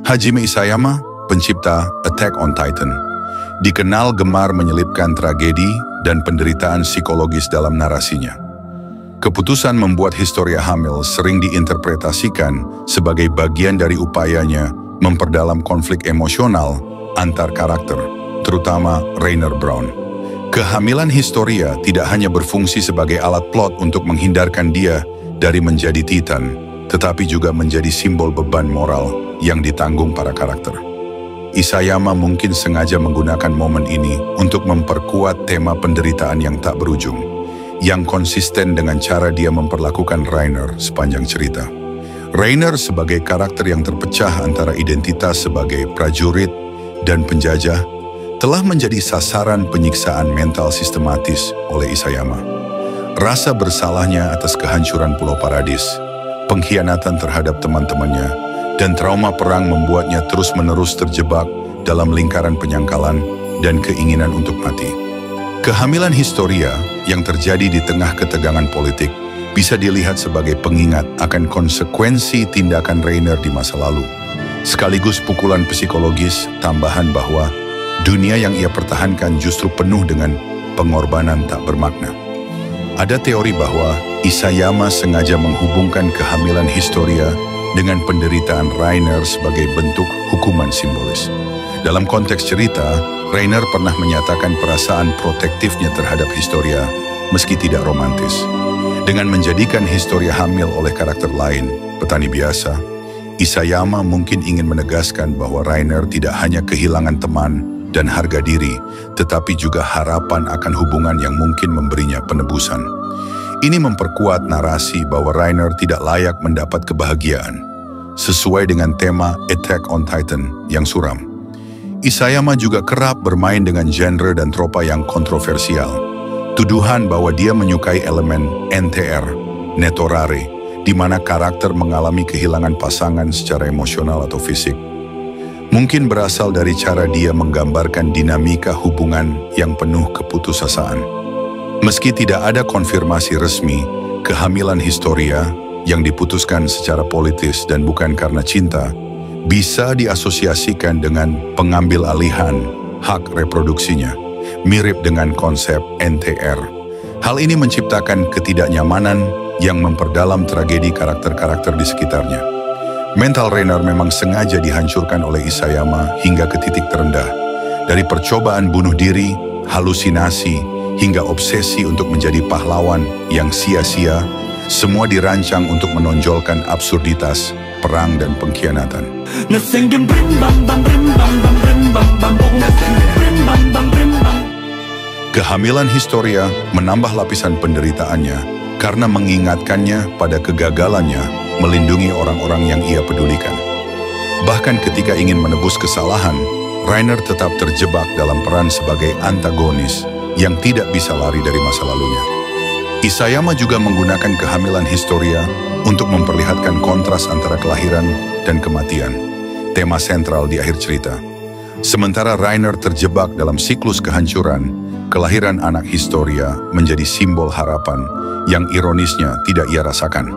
Hajime Isayama, pencipta Attack on Titan, dikenal gemar menyelipkan tragedi dan penderitaan psikologis dalam narasinya. Keputusan membuat Historia Hamil sering diinterpretasikan sebagai bagian dari upayanya memperdalam konflik emosional antar karakter, terutama Rainer Braun. Kehamilan Historia tidak hanya berfungsi sebagai alat plot untuk menghindarkan dia dari menjadi Titan, tetapi juga menjadi simbol beban moral yang ditanggung para karakter. Isayama mungkin sengaja menggunakan momen ini untuk memperkuat tema penderitaan yang tak berujung, yang konsisten dengan cara dia memperlakukan Rainer sepanjang cerita. Rainer sebagai karakter yang terpecah antara identitas sebagai prajurit dan penjajah telah menjadi sasaran penyiksaan mental sistematis oleh Isayama. Rasa bersalahnya atas kehancuran Pulau Paradis, pengkhianatan terhadap teman-temannya, dan trauma perang membuatnya terus-menerus terjebak dalam lingkaran penyangkalan dan keinginan untuk mati. Kehamilan Historia yang terjadi di tengah ketegangan politik bisa dilihat sebagai pengingat akan konsekuensi tindakan Rainer di masa lalu, sekaligus pukulan psikologis tambahan bahwa dunia yang ia pertahankan justru penuh dengan pengorbanan tak bermakna. Ada teori bahwa Isayama sengaja menghubungkan kehamilan Historia dengan penderitaan Rainer sebagai bentuk hukuman simbolis. Dalam konteks cerita, Rainer pernah menyatakan perasaan protektifnya terhadap Historia, meski tidak romantis. Dengan menjadikan Historia hamil oleh karakter lain, petani biasa, Isayama mungkin ingin menegaskan bahwa Rainer tidak hanya kehilangan teman dan harga diri, tetapi juga harapan akan hubungan yang mungkin memberinya penebusan. Ini memperkuat narasi bahwa Rainer tidak layak mendapat kebahagiaan, sesuai dengan tema Attack on Titan yang suram. Isayama juga kerap bermain dengan genre dan tropa yang kontroversial. Tuduhan bahwa dia menyukai elemen NTR, netorare, di mana karakter mengalami kehilangan pasangan secara emosional atau fisik, mungkin berasal dari cara dia menggambarkan dinamika hubungan yang penuh keputusasaan. Meski tidak ada konfirmasi resmi, kehamilan Historia yang diputuskan secara politis dan bukan karena cinta, bisa diasosiasikan dengan pengambil alihan hak reproduksinya, mirip dengan konsep NTR. Hal ini menciptakan ketidaknyamanan yang memperdalam tragedi karakter-karakter di sekitarnya. Mental Rainer memang sengaja dihancurkan oleh Isayama hingga ke titik terendah. Dari percobaan bunuh diri, halusinasi, hingga obsesi untuk menjadi pahlawan yang sia-sia, semua dirancang untuk menonjolkan absurditas perang dan pengkhianatan. Kehamilan Historia menambah lapisan penderitaannya karena mengingatkannya pada kegagalannya melindungi orang-orang yang ia pedulikan. Bahkan ketika ingin menebus kesalahan, Rainer tetap terjebak dalam peran sebagai antagonis yang tidak bisa lari dari masa lalunya. Isayama juga menggunakan kehamilan Historia untuk memperlihatkan kontras antara kelahiran dan kematian, tema sentral di akhir cerita. Sementara Rainer terjebak dalam siklus kehancuran, kelahiran anak Historia menjadi simbol harapan yang ironisnya tidak ia rasakan.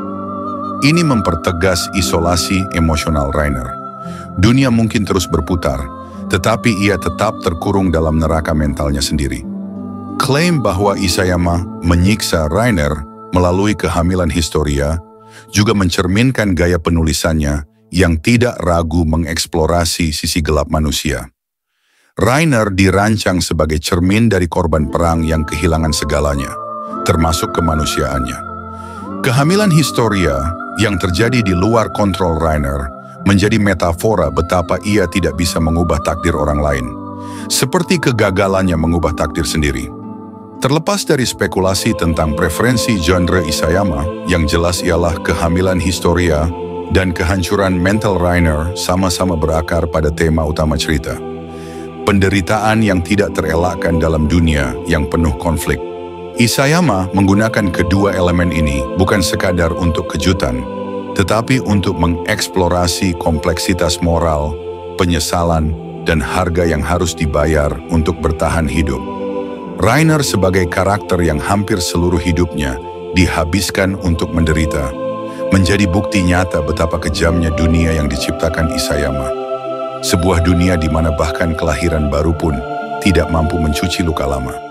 Ini mempertegas isolasi emosional Rainer. Dunia mungkin terus berputar, tetapi ia tetap terkurung dalam neraka mentalnya sendiri. Klaim bahwa Isayama menyiksa Rainer melalui kehamilan Historia juga mencerminkan gaya penulisannya yang tidak ragu mengeksplorasi sisi gelap manusia. Rainer dirancang sebagai cermin dari korban perang yang kehilangan segalanya, termasuk kemanusiaannya. Kehamilan Historia yang terjadi di luar kontrol Rainer menjadi metafora betapa ia tidak bisa mengubah takdir orang lain, seperti kegagalannya mengubah takdir sendiri. Terlepas dari spekulasi tentang preferensi genre Isayama, yang jelas ialah kehamilan Historia dan kehancuran mental Rainer sama-sama berakar pada tema utama cerita. Penderitaan yang tidak terelakkan dalam dunia yang penuh konflik. Isayama menggunakan kedua elemen ini bukan sekadar untuk kejutan, tetapi untuk mengeksplorasi kompleksitas moral, penyesalan, dan harga yang harus dibayar untuk bertahan hidup. Rainer sebagai karakter yang hampir seluruh hidupnya dihabiskan untuk menderita, menjadi bukti nyata betapa kejamnya dunia yang diciptakan Isayama. Sebuah dunia di mana bahkan kelahiran baru pun tidak mampu mencuci luka lama.